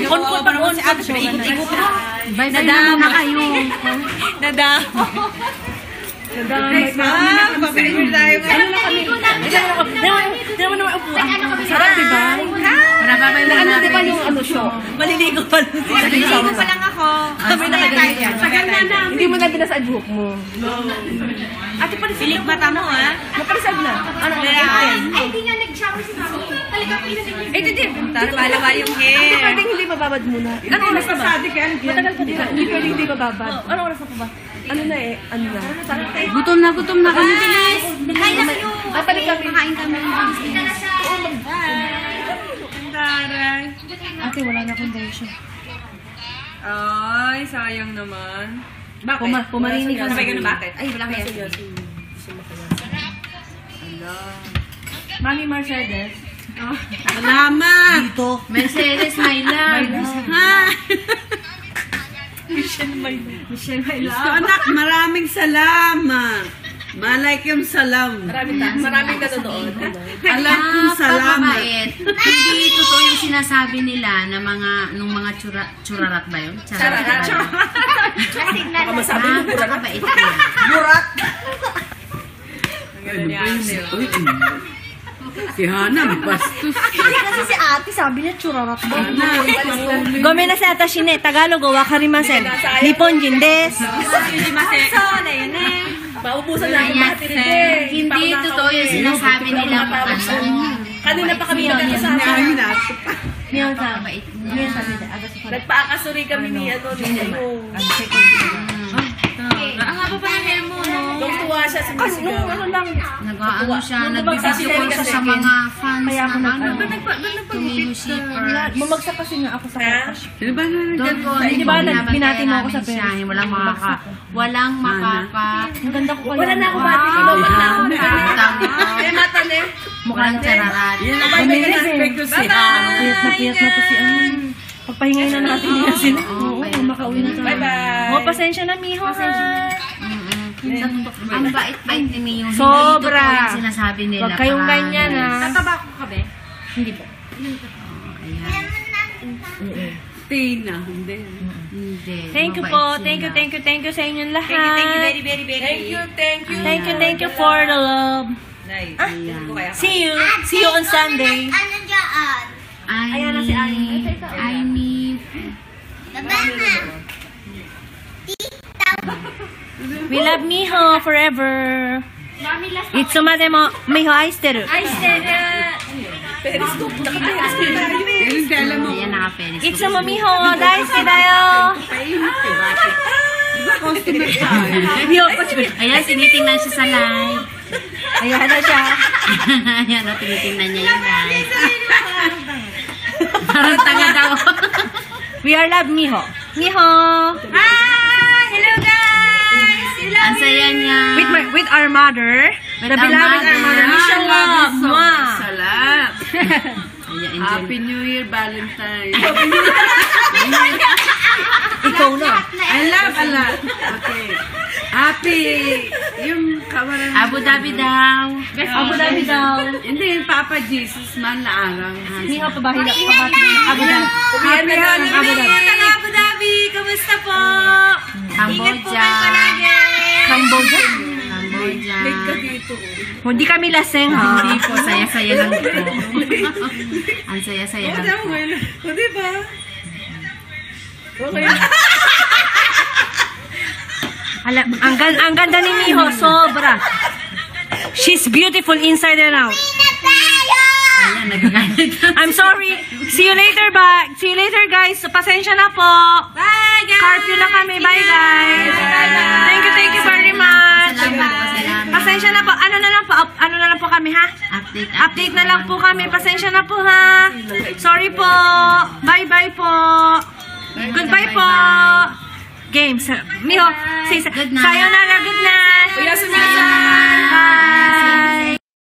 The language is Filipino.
On-call pa on. Ikot-ikot na. Nadama na kayo. Nadama. Guys, pabili tayo. Ano na kami? Dama naman upo. Sarap, diba? Nababay na Ano, diba yung ano show? Maliligo pa lang. Maliligo pa lang ako. Kami nakagalit. Sagal na. Hindi mo na binasa ang buhok mo. Ate, palilig mata mo, ha? Napalisag na. Ano ka Ay, hindi nga nag-shower si Mami. Talaga pinanagin. Eh, hindi. Lumalawa yung Hindi hair. pwedeng hindi mababad muna. Ano oras na ba? Matagal pa din. Hindi pwedeng hindi mababad. Ano oras na pa ba? Ano na eh? Ano na? Gutom na kami. Bilis. Kain na kayo. Balik kami. Kain kami. Ate, wala na akong version. Ay, sayang naman. Pumarinig ka Sabay ka na bakit? Ay, wala kaya. Mami Mercedes. Salamat! Dito. Mercedes, my love. Ha? Michelle, my love. Anak, maraming salamat. Malaikum salam. Maraming nanonood. Alaikum salamat. Napakabait. Hindi totoo yung sinasabi nila na nung mga churarat ba yun? Churarat. Baka masabi mo, Napakabait yan. Burat. Si Hana, bastos. Kasi si ate sabi niya churarat ba? Gome na sa atashine, Tagalog o wakarimasen. Nipponjin desu. Maubusan na ang Kaya, battery din. hindi totoo yung sinasabi nila Kanina pa kami nagkakasama. Napakabait niya. Nagpaakasuri kami ni ano. Ang haba pa ng hair mo, no? Tuwa siya sa musical. Ano lang. Nag-ano siya, nagbibideo call siya sa mga fans na Tumino Shippers. Bumagsak kasi nga ako sa crush. Di ba na Doon ko, Di ba, binati mo ako sa siya. pera? Walang makaka. Ang ganda ko pala. Wala na ako bati. Kinobot na ako. Ay, mata na. Walang chararat. Yan ang may na-aspect ko si Piyat na po si Amin. Pagpahingay na natin niya sila. Oo, makauwi na tayo. Bye-bye. Oh, pasensya na, miho, ha? Ang bait-bait ni Mio. Sobra. Hindi totoo yung sinasabi nila. Huwag kayong ganyan, ha? Tatabako ka ba? Hindi po. Tina, hindi. Hindi. Thank you po. Thank you sa inyong lahat. Thank you. Thank you for the love. Nice. See you on Sunday. Ano dyan? Ayan na si Aimee. Aimee. Babana. We love Miho forever. Itsumade mo Miho aishiteru. Periscope. Naka-periscope tayo eh. Pero hindi alam mo. Ayan, naka-penis. Itsumo Miho o daisuki dayo. Customer tayo. Miho, Ayan, tinitingnan siya sa live. ayan na siya. Ayan, tinitingnan niya yung live. Parang tanga daw. We are love Miho. Miho. Hello guys! Ang saya niya. With our mother. The beloved our mother. Michelle love. Mwah. Salat. Ayan, Happy New Year, Valentine. Ikaw na. I love a lot. Okay. Happy. Yung kawalan. Abu Dhabi daw. Abu Dhabi daw. Hindi, yung Papa Jesus man na araw. Miho, pabahila. Abu Dhabi. Uwian na lang. Abu Dhabi. Abu Dhabi. Kamusta po? Cambodia. Cambodia. Cambodia. Hindi kami laseng, ha? Hindi po, saya-saya lang po. Ang saya-saya lang po. O, diba? Ang ganda ni Miho, sobra. She's beautiful inside and out. Ayan, nagagalit. I'm sorry. See you later, guys. Pasensya na po. Bye guys! Curfew na kami. Bye, guys. Thank you very much. Salamat. Pasensya na po. Ano na lang po kami, ha? Update na lang po kami. Pasensya na po, ha? Sorry po. Bye-bye po. Goodbye po. Games. Miho, say Good night. sayonara. Good night. Sayonara. Bye.